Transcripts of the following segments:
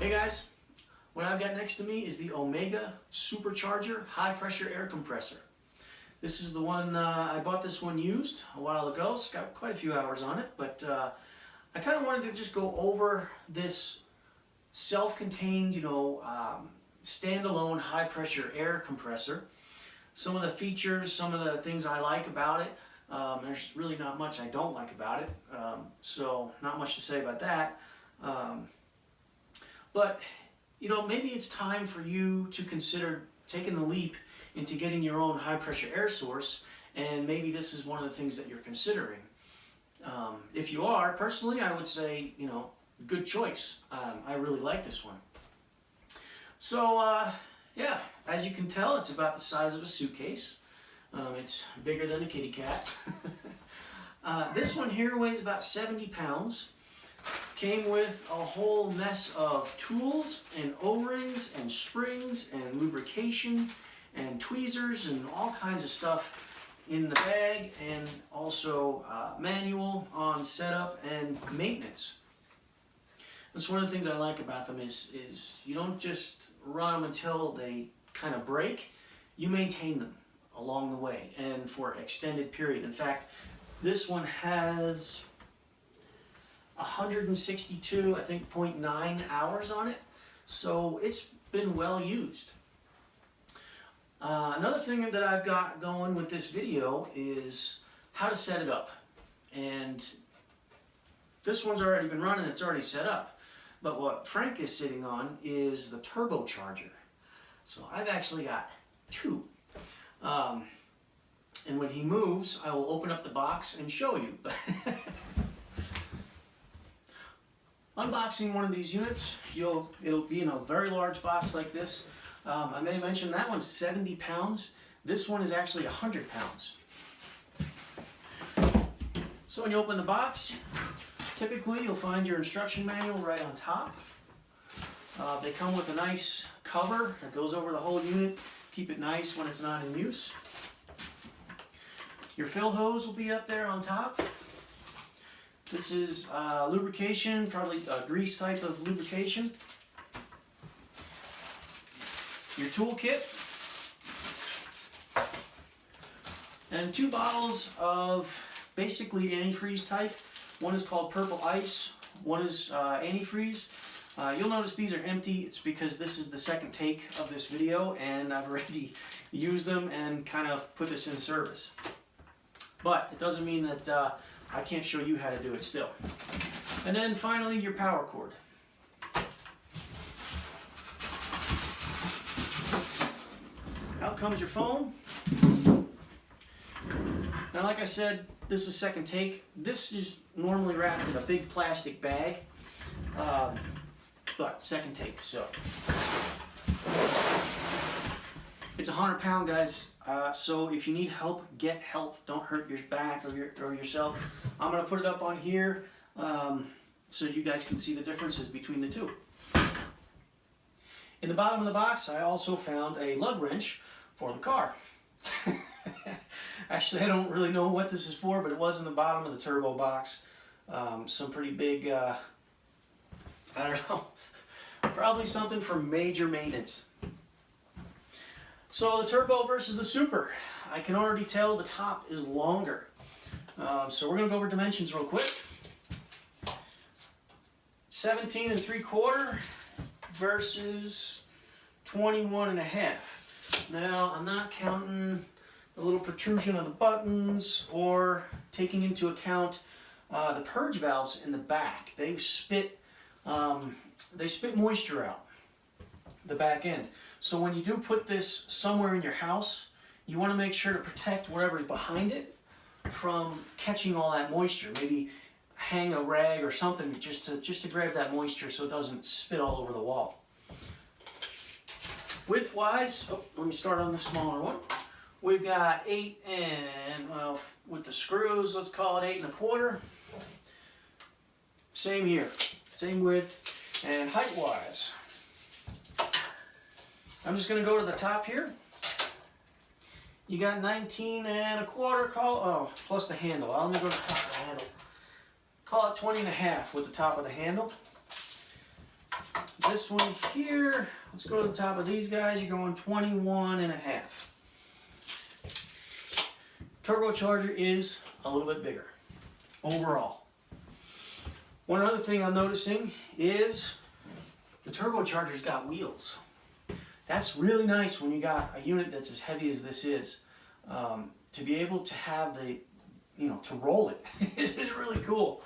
Hey guys, what I've got next to me is the Omega Supercharger High Pressure Air Compressor. This is the one, I bought this one used a while ago. It's got quite a few hours on it, but I kind of wanted to just go over this self-contained, standalone high pressure air compressor. Some of the features, some of the things I like about it. There's really not much I don't like about it, so not much to say about that. But maybe it's time for you to consider taking the leap into getting your own high pressure air source, and maybe this is one of the things that you're considering. If you are, personally, I would say, good choice. I really like this one. So, yeah, as you can tell, it's about the size of a suitcase. It's bigger than a kitty cat. This one here weighs about 70 pounds. Came with a whole mess of tools and O-rings and springs and lubrication and tweezers and all kinds of stuff in the bag, and also manual on setup and maintenance. That's one of the things I like about them is you don't just run them until they kind of break. You maintain them along the way and for extended period. In fact, this one has 162, I think, 0.9 hours on it, so it's been well used. Another thing that I've got going with this video is how to set it up. And this one's already been running, it's already set up. But what Frank is sitting on is the turbocharger. So I've actually got two. And when he moves, I will open up the box and show you. Unboxing one of these units, it'll be in a very large box like this. I may mention that one's 70 pounds. This one is actually 100 pounds. So when you open the box, typically you'll find your instruction manual right on top. They come with a nice cover that goes over the whole unit. Keep it nice when it's not in use. Your fill hose will be up there on top. This is lubrication, probably a grease type of lubrication. Your tool kit. And two bottles of basically antifreeze type. One is called Purple Ice, one is antifreeze. You'll notice these are empty. It's because this is the second take of this video and I've already used them and kind of put this in service. But it doesn't mean that I can't show you how to do it still. And then finally, your power cord. Out comes your phone. Now, like I said, this is second take. This is normally wrapped in a big plastic bag, but second take, so. It's 100-pound, guys, so if you need help, get help. Don't hurt your back or yourself. I'm going to put it up on here so you guys can see the differences between the two. In the bottom of the box, I also found a lug wrench for the car. Actually, I don't really know what this is for, but it was in the bottom of the turbo box. Some pretty big, I don't know, probably something for major maintenance. So the turbo versus the super. I can already tell the top is longer. So we're going to go over dimensions real quick. 17 3/4 versus 21.5. Now, I'm not counting the little protrusion of the buttons or taking into account the purge valves in the back. They spit moisture out the back end. So when you do put this somewhere in your house, you want to make sure to protect whatever's behind it from catching all that moisture. Maybe hang a rag or something just to grab that moisture so it doesn't spit all over the wall. Width-wise, let me start on the smaller one. We've got 8 and, well, with the screws, let's call it 8 1/4. Same here, same width. And height-wise, I'm just going to go to the top here. You got 19 1/4, plus the handle. Let me go to the top of the handle. Call it 20 1/2 with the top of the handle. this one here, let's go to the top of these guys. You're going 21.5. Turbocharger is a little bit bigger overall. One other thing I'm noticing is the turbocharger's got wheels. That's really nice when you got a unit that's as heavy as this is. To be able to have the, to roll it is really cool.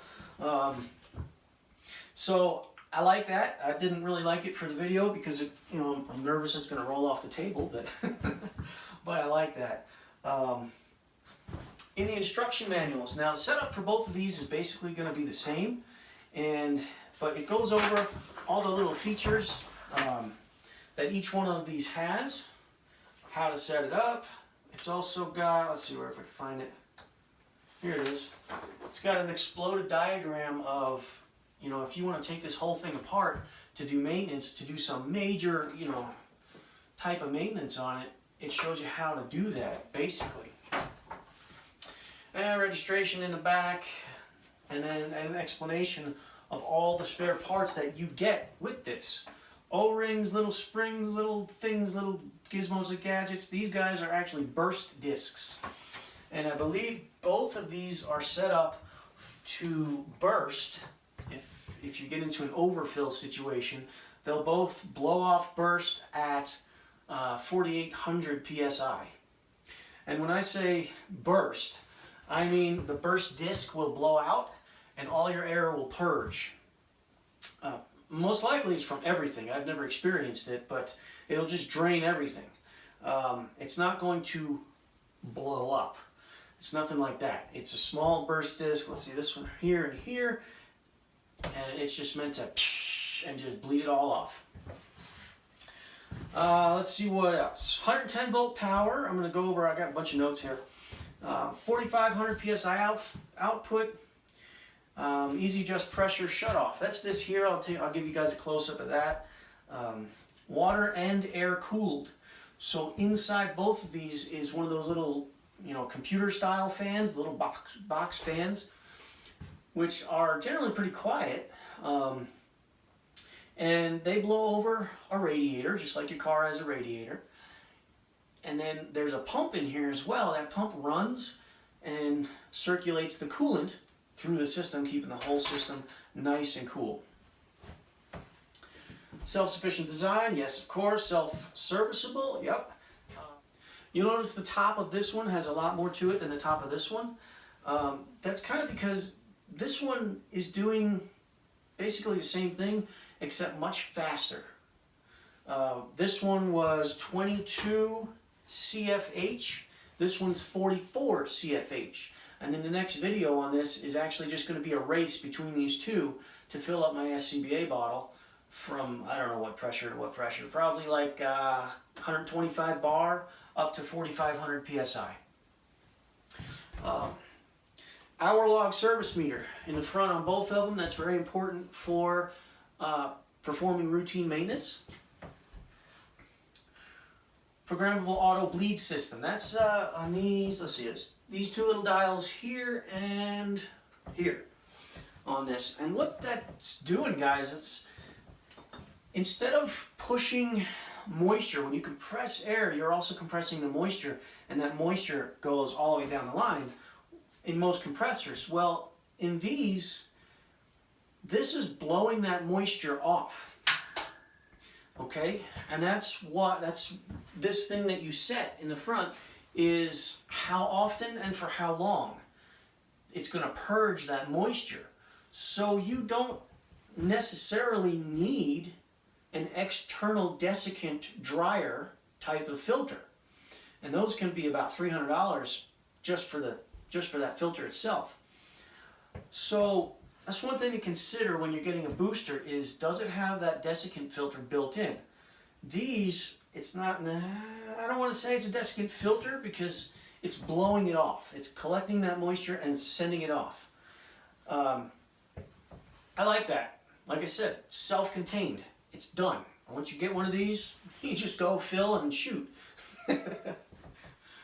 So I like that. I didn't really like it for the video because I'm nervous it's going to roll off the table, but but I like that. In the instruction manuals, now the setup for both of these is basically going to be the same, but it goes over all the little features that each one of these has, how to set it up. It's also got, let's see where if I can find it. Here it is. It's got an exploded diagram of, if you want to take this whole thing apart to do maintenance, to do some major, type of maintenance on it, it shows you how to do that, basically. And registration in the back, and then an explanation of all the spare parts that you get with this. O-rings, little springs, little things, little gizmos and gadgets. These guys are actually burst discs. And I believe both of these are set up to burst. If you get into an overfill situation, they'll both blow off burst at 4,800 psi. And when I say burst, I mean the burst disc will blow out and all your air will purge. Most likely it's from everything. I've never experienced it, but it'll just drain everything. It's not going to blow up. It's nothing like that. It's a small burst disc. Let's see this one here and here. And it's just meant to and just bleed it all off. Let's see what else. 110 volt power. I'm going to go over, I got a bunch of notes here. 4,500 psi output. Easy adjust pressure shut off. That's this here. I'll give you guys a close up of that. Water and air cooled. So inside both of these is one of those little, computer style fans, little box fans, which are generally pretty quiet. And they blow over a radiator, just like your car has a radiator. And then there's a pump in here as well. That pump runs and circulates the coolant through the system, keeping the whole system nice and cool. Self-sufficient design, yes, of course. Self-serviceable, yep. You'll notice the top of this one has a lot more to it than the top of this one. That's kind of because this one is doing basically the same thing, except much faster. This one was 22 CFH. This one's 44 CFH. And then the next video on this is actually just going to be a race between these two to fill up my SCBA bottle from, I don't know what pressure to what pressure, probably like 125 bar up to 4,500 PSI. Hour log service meter in the front on both of them. That's very important for performing routine maintenance. Programmable auto bleed system. That's on these, let's see, these two little dials here and here on this. And what that's doing, guys, it's instead of pushing moisture, when you compress air, you're also compressing the moisture, and that moisture goes all the way down the line in most compressors. Well, in these, this is blowing that moisture off. Okay, and that's this thing that you set in the front is how often and for how long it's going to purge that moisture. So you don't necessarily need an external desiccant dryer type of filter, and those can be about $300 just for that filter itself. So that's one thing to consider when you're getting a booster is, does it have that desiccant filter built in? These, it's not, I don't want to say it's a desiccant filter because it's blowing it off. It's collecting that moisture and sending it off. I like that. Like I said, self-contained. It's done. Once you get one of these, you just go fill and shoot.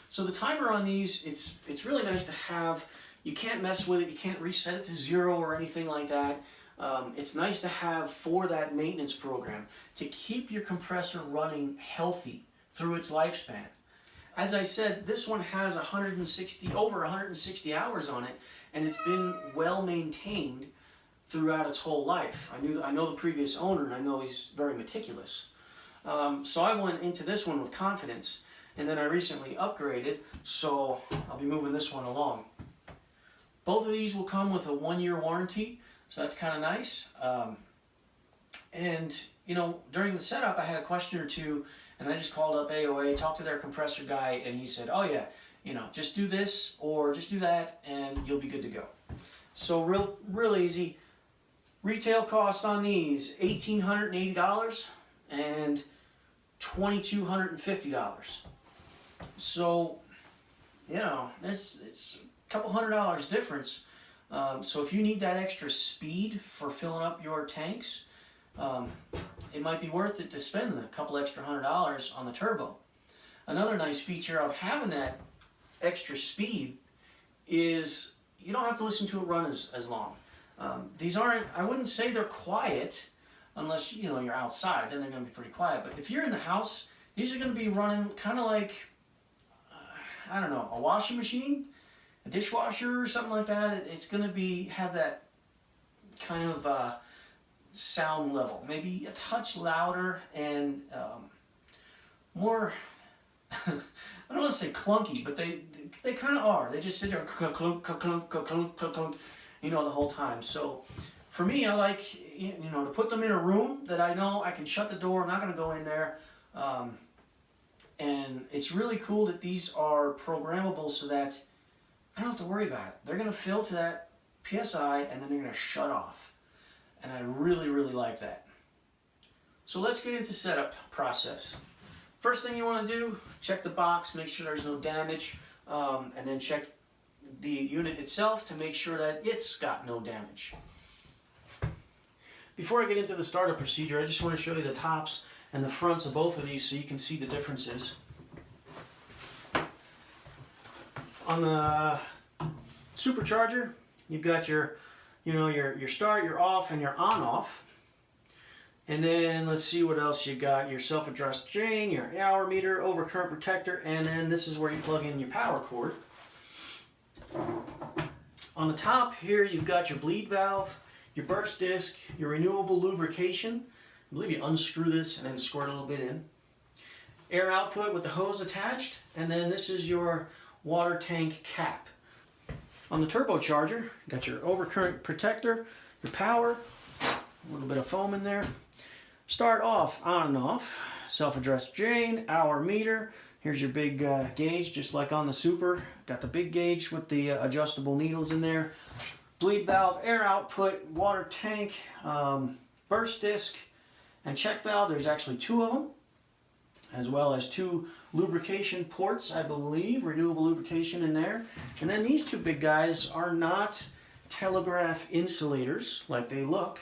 So the timer on these, it's really nice to have. You can't mess with it. You can't reset it to 0 or anything like that. It's nice to have for that maintenance program to keep your compressor running healthy through its lifespan. As I said, this one has over 160 hours on it, and it's been well maintained throughout its whole life. I know the previous owner, and I know he's very meticulous. So I went into this one with confidence, and then I recently upgraded, so I'll be moving this one along. Both of these will come with a 1-year warranty, so that's kind of nice. And you know, during the setup, I had a question or two, and I just called up AOA, talked to their compressor guy, and he said, "Oh yeah, you know, just do this or just do that, and you'll be good to go." So real easy. Retail costs on these $1,880 and $2,250. So you know, it's a couple $100 difference. So if you need that extra speed for filling up your tanks, it might be worth it to spend a couple extra $100 on the turbo. Another nice feature of having that extra speed is you don't have to listen to it run as long. These aren't, I wouldn't say they're quiet unless you know you're outside, then they're going to be pretty quiet. But if you're in the house, these are going to be running kind of like, I don't know, a washing machine, a dishwasher or something like that. It's going to have that kind of sound level, maybe a touch louder and more, I don't want to say clunky, but they kind of are. They just sit there clunk, clunk, clunk, clunk, you know, the whole time. So for me, I like, you know, to put them in a room that I know I can shut the door, I'm not going to go in there. And it's really cool that these are programmable so that I don't have to worry about it. They're going to fill to that PSI and then they're going to shut off. And I really like that. So let's get into setup process. First thing you want to do, check the box, make sure there's no damage, and then check the unit itself to make sure that it's got no damage. Before I get into the startup procedure, I just want to show you the tops and the fronts of both of these so you can see the differences. On the supercharger, you've got your start, your off, and your on-off. And then let's see what else you got. Your self-addressed drain, your hour meter, overcurrent protector, and then this is where you plug in your power cord. On the top here, you've got your bleed valve, your burst disc, your renewable lubrication. I believe you unscrew this and then squirt a little bit in. Air output with the hose attached, and then this is your water tank cap. On the turbocharger, you got your overcurrent protector, your power, a little bit of foam in there. Start off, on and off, self-addressed drain, hour meter. Here's your big gauge, just like on the Super. Got the big gauge with the adjustable needles in there. Bleed valve, air output, water tank, burst disc, and check valve. There's actually 2 of them, as well as 2 lubrication ports, I believe, renewable lubrication in there. And then these 2 big guys are not telegraph insulators like they look.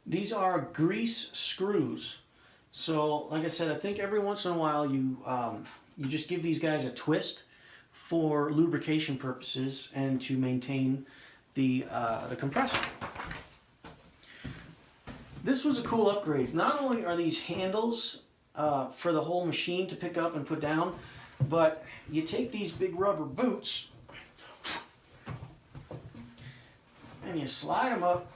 These are grease screws. So, like I said, I think every once in a while you just give these guys a twist for lubrication purposes and to maintain the compressor. This was a cool upgrade. Not only are these handles for the whole machine to pick up and put down, but you take these big rubber boots and you slide them up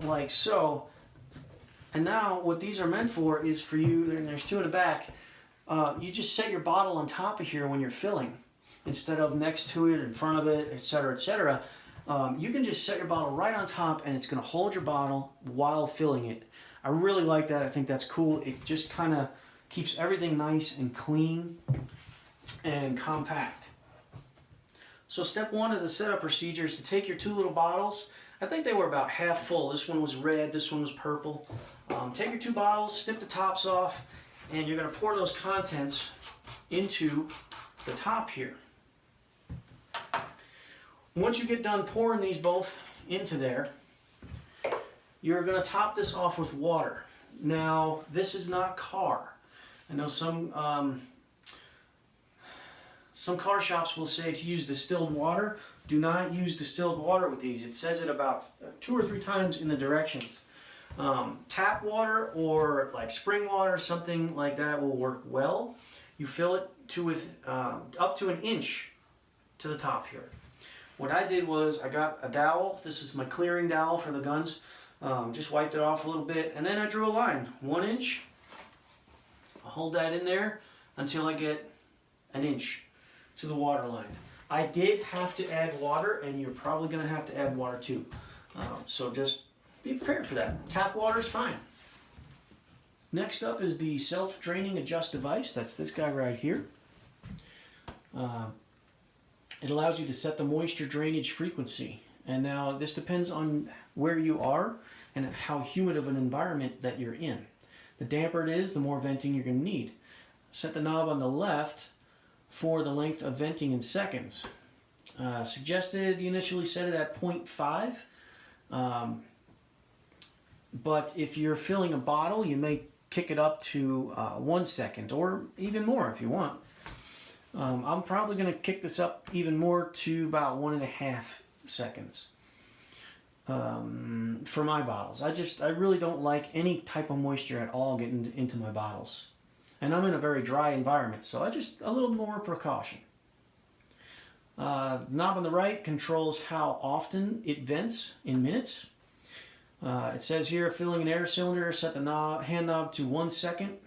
like so. And now what these are meant for is for you, and there's 2 in the back, you just set your bottle on top of here when you're filling instead of next to it, in front of it, etc., etc. You can just set your bottle right on top and it's going to hold your bottle while filling it. I really like that. I think that's cool. It just kind of keeps everything nice and clean and compact. So step 1 of the setup procedure is to take your 2 little bottles. I think they were about half full. This one was red, this one was purple. Take your 2 bottles, snip the tops off, and you're going to pour those contents into the top here. Once you get done pouring these both into there, you're going to top this off with water. Now, this is not car. I know some Some car shops will say to use distilled water. Do not use distilled water with these. It says it about 2 or 3 times in the directions. Tap water or like spring water, something like that will work well. You fill it up to an inch to the top here. What I did was I got a dowel. This is my clearing dowel for the guns. Just wiped it off a little bit, and then I drew a line, 1 inch. I'll hold that in there until I get an inch to the water line. I did have to add water, and you're probably going to have to add water too. So just be prepared for that. Tap water is fine. Next up is the self-draining adjust device. That's this guy right here. It allows you to set the moisture drainage frequency. And now this depends on where you are and how humid of an environment that you're in. The damper it is, the more venting you're going to need. Set the knob on the left for the length of venting in seconds. Suggested you initially set it at 0.5. But if you're filling a bottle, you may kick it up to 1 second or even more if you want. I'm probably going to kick this up even more to about 1.5 seconds for my bottles. I really don't like any type of moisture at all getting into my bottles. And I'm in a very dry environment, so a little more precaution. The knob on the right controls how often it vents in minutes. It says here, filling an air cylinder, set the hand knob to 1 second.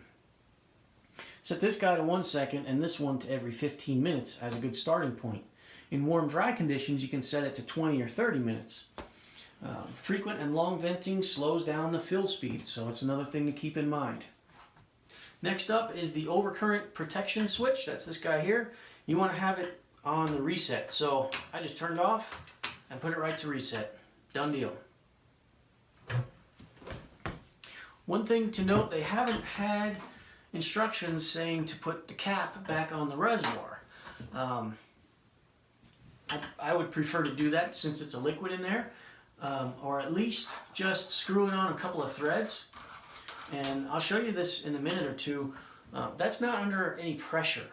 Set this guy to 1 second and this one to every 15 minutes as a good starting point. In warm, dry conditions, you can set it to 20 or 30 minutes. Frequent and long venting slows down the fill speed, so it's another thing to keep in mind. Next up is the Overcurrent Protection switch. That's this guy here. You want to have it on the reset. So I just turned it off and put it right to reset. Done deal. One thing to note, they haven't had instructions saying to put the cap back on the reservoir. I would prefer to do that since it's a liquid in there, or at least just screw it on a couple of threads. And I'll show you this in a minute or two. That's not under any pressure.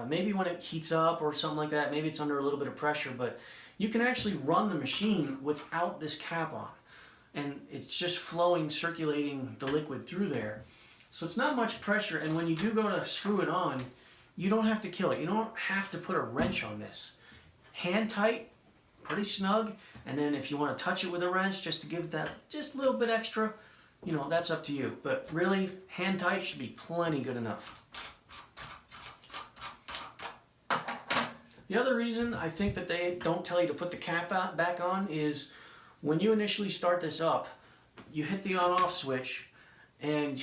Maybe when it heats up or something like that, maybe it's under a little bit of pressure, but you can actually run the machine without this cap on. And it's just flowing, circulating the liquid through there. So it's not much pressure, and when you do go to screw it on, you don't have to kill it. You don't have to put a wrench on this. Hand tight, pretty snug, and then if you want to touch it with a wrench just to give that just a little bit extra, you know, that's up to you. But really, hand tight should be plenty good enough. The other reason I think that they don't tell you to put the cap back on is when you initially start this up, you hit the on-off switch, and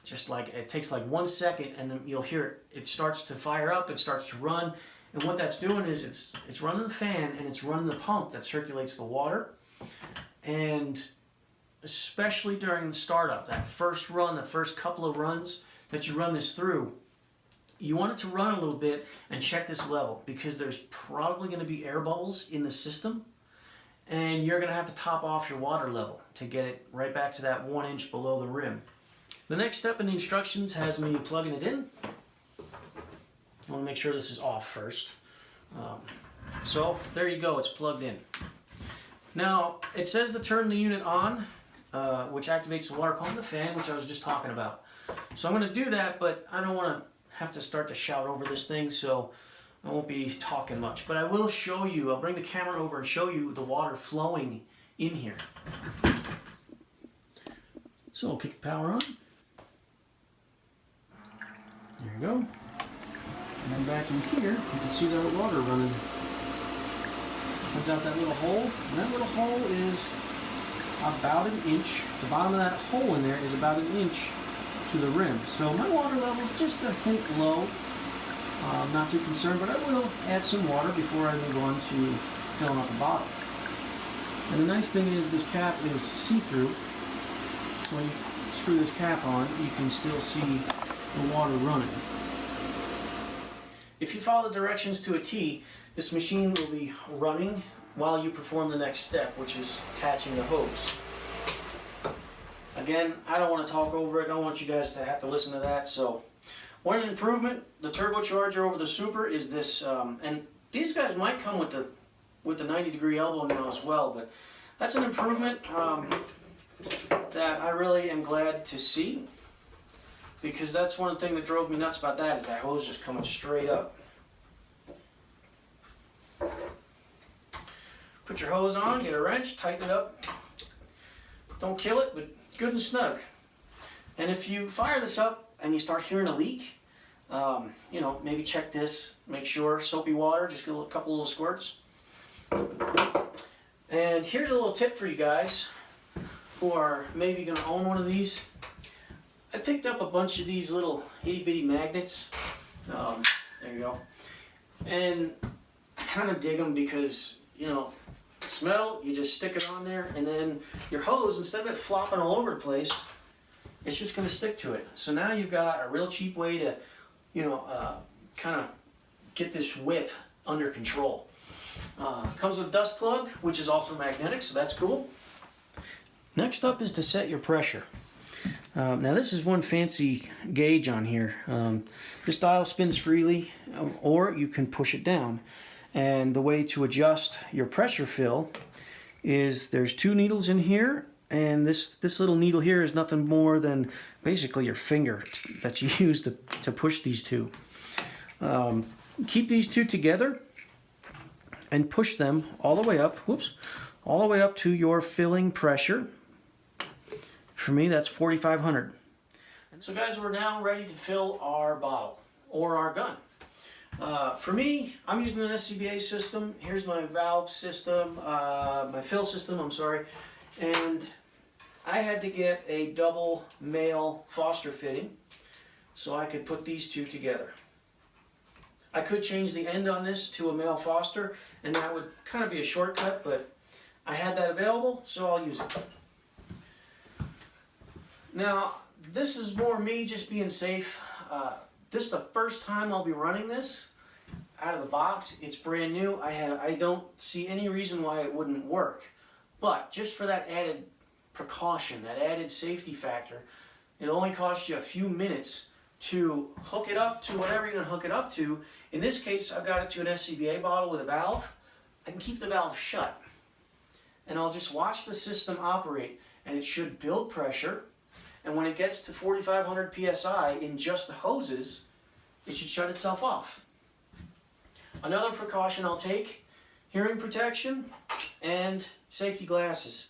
just like it takes like 1 second, and then you'll hear it starts to fire up, it starts to run, and what that's doing is it's running the fan and it's running the pump that circulates the water. And especially during the startup, that first run, the first couple of runs that you run this through, you want it to run a little bit and check this level, because there's probably going to be air bubbles in the system, and you're going to have to top off your water level to get it right back to that 1 inch below the rim. The next step in the instructions has me plugging it in. I want to make sure this is off first. So there you go, it's plugged in. Now it says to turn the unit on, which activates the water pump and the fan, which I was just talking about. So I'm going to do that, but I don't want to have to start to shout over this thing, so I won't be talking much. But I will show you, I'll bring the camera over and show you the water flowing in here. So I'll kick the power on. There you go. And then back in here, you can see that water running. Comes out that little hole, and that little hole is about an inch. The bottom of that hole in there is about an inch to the rim. So my water level is just a hint low. I'm not too concerned, but I will add some water before I move on to filling up the bottle. And the nice thing is this cap is see-through, so when you screw this cap on, you can still see the water running. If you follow the directions to a T, this machine will be running while you perform the next step, which is attaching the hose. Again, I don't want to talk over it. I don't want you guys to have to listen to that, so One improvement, the turbocharger over the Super is this, and these guys might come with the 90-degree elbow now as well, but that's an improvement that I really am glad to see, because that's one thing that drove me nuts about that, is that hose just coming straight up. Put your hose on, get a wrench, tighten it up. Don't kill it, but good and snug. And if you fire this up and you start hearing a leak, you know, maybe check this, make sure, soapy water, just get a couple little squirts. And here's a little tip for you guys who are maybe going to own one of these. I picked up a bunch of these little itty-bitty magnets. There you go. And I kind of dig them because, you know, it's metal, you just stick it on there, and then your hose, instead of it flopping all over the place, it's just going to stick to it. So now you've got a real cheap way to, you know, kind of get this whip under control. Comes with a dust plug, which is also magnetic, so that's cool. Next up is to set your pressure. Now this is one fancy gauge on here. This dial spins freely, or you can push it down. And the way to adjust your pressure fill is there's two needles in here, and this little needle here is nothing more than basically your finger that you use to push these two. Keep these two together and push them all the way up, all the way up to your filling pressure. For me, that's 4,500. So guys, we're now ready to fill our bottle or our gun. For me, I'm using an SCBA system. Here's my valve system, my fill system, I'm sorry. And I had to get a double male Foster fitting so I could put these two together. I could change the end on this to a male Foster, and that would kind of be a shortcut, but I had that available, so I'll use it. Now, this is more me just being safe. This is the first time I'll be running this out of the box. It's brand new. I don't see any reason why it wouldn't work. But just for that added precaution, that added safety factor, it'll only cost you a few minutes to hook it up to whatever you're going to hook it up to. In this case, I've got it to an SCBA bottle with a valve. I can keep the valve shut. And I'll just watch the system operate, and it should build pressure. And when it gets to 4,500 PSI in just the hoses, it should shut itself off. Another precaution I'll take, hearing protection and safety glasses.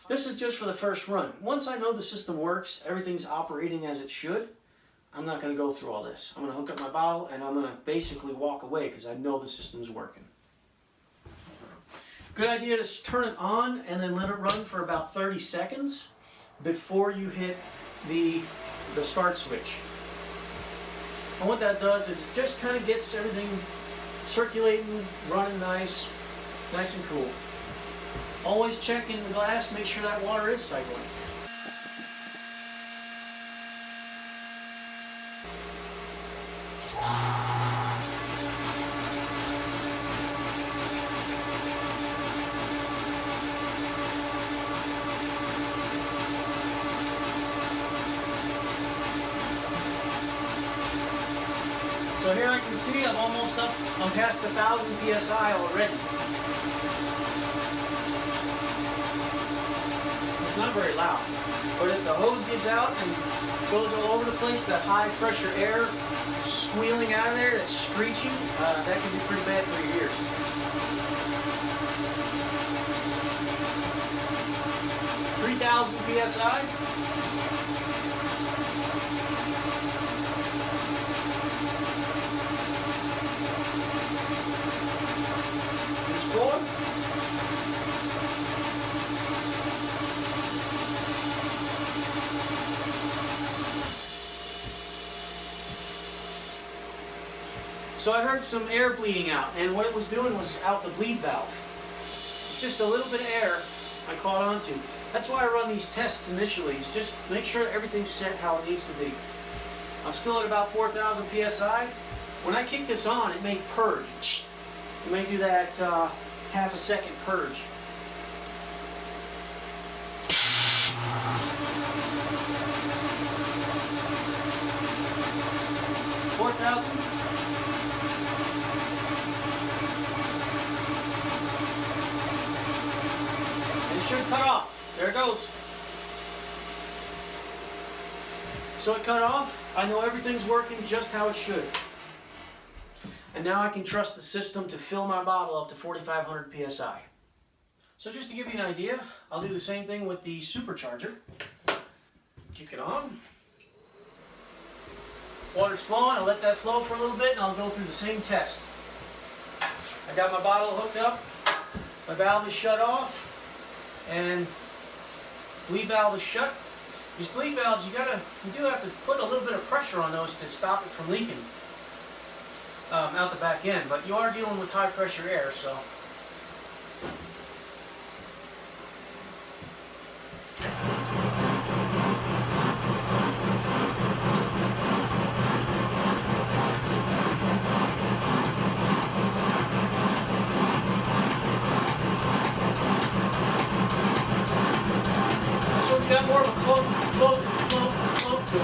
This is just for the first run. Once I know the system works, everything's operating as it should, I'm not going to go through all this. I'm going to hook up my bottle and I'm going to basically walk away because I know the system's working. Good idea to turn it on and then let it run for about 30 seconds before you hit the start switch. And what that does is it just kind of gets everything circulating, running nice and cool. Always check in the glass, make sure that water is cycling. So here I can see I'm almost up, I'm past 1,000 PSI already. It's not very loud, but if the hose gives out and goes all over the place, that high pressure air squealing out of there, that's screeching, that can be pretty bad for your ears. PSI. So I heard some air bleeding out, and what it was doing was out the bleed valve. It's just a little bit of air I caught onto. That's why I run these tests initially, is just make sure everything's set how it needs to be. I'm still at about 4,000 PSI. When I kick this on, it may purge. It may do that half a second purge. out. And it should cut off. There it goes. So it cut off. I know everything's working just how it should. And now I can trust the system to fill my bottle up to 4,500 psi. So just to give you an idea, I'll do the same thing with the supercharger. Kick it on. Water's flowing, I'll let that flow for a little bit and I'll go through the same test. I got my bottle hooked up, my valve is shut off, and bleed valve is shut. These bleed valves, you do have to put a little bit of pressure on those to stop it from leaking out the back end, but you are dealing with high pressure air, so. This one's got more of a cloak to it,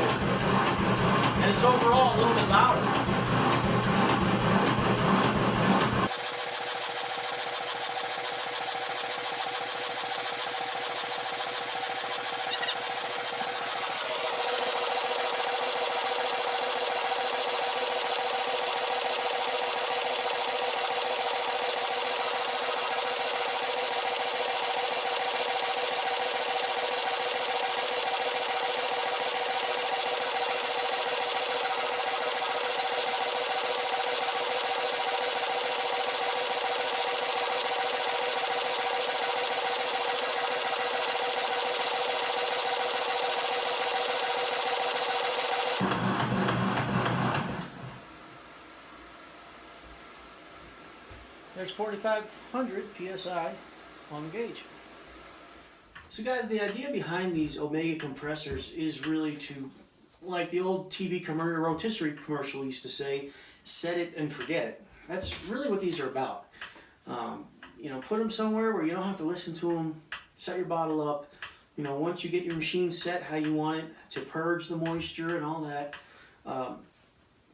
and it's overall a little bit louder. There's 4,500 psi on the gauge. So guys, the idea behind these Omega compressors is really to, like the old TV commercial, rotisserie commercial used to say, set it and forget it. That's really what these are about. You know, put them somewhere where you don't have to listen to them, set your bottle up. You know, once you get your machine set how you want it to purge the moisture and all that,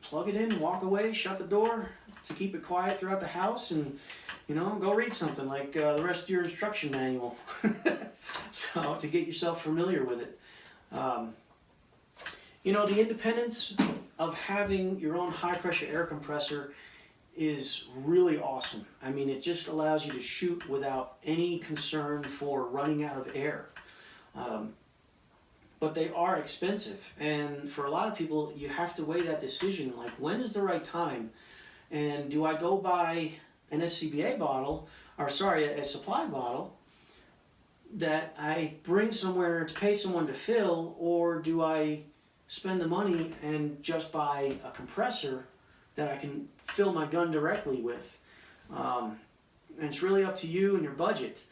plug it in, walk away, shut the door to keep it quiet throughout the house, and you know, go read something like the rest of your instruction manual. So to get yourself familiar with it. You know, the independence of having your own high pressure air compressor is really awesome. I mean, it just allows you to shoot without any concern for running out of air. But they are expensive, and for a lot of people you have to weigh that decision, like when is the right time, and do I go buy an SCBA bottle, or sorry, a supply bottle that I bring somewhere to pay someone to fill, or do I spend the money and just buy a compressor that I can fill my gun directly with? And it's really up to you and your budget.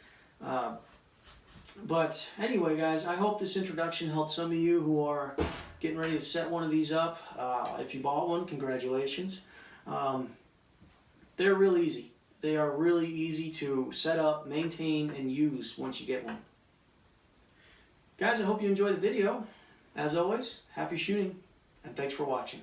But anyway, guys, I hope this introduction helped some of you who are getting ready to set one of these up. If you bought one, congratulations. They're real easy. They are really easy to set up, maintain, and use once you get one. Guys, I hope you enjoyed the video. As always, happy shooting, and thanks for watching.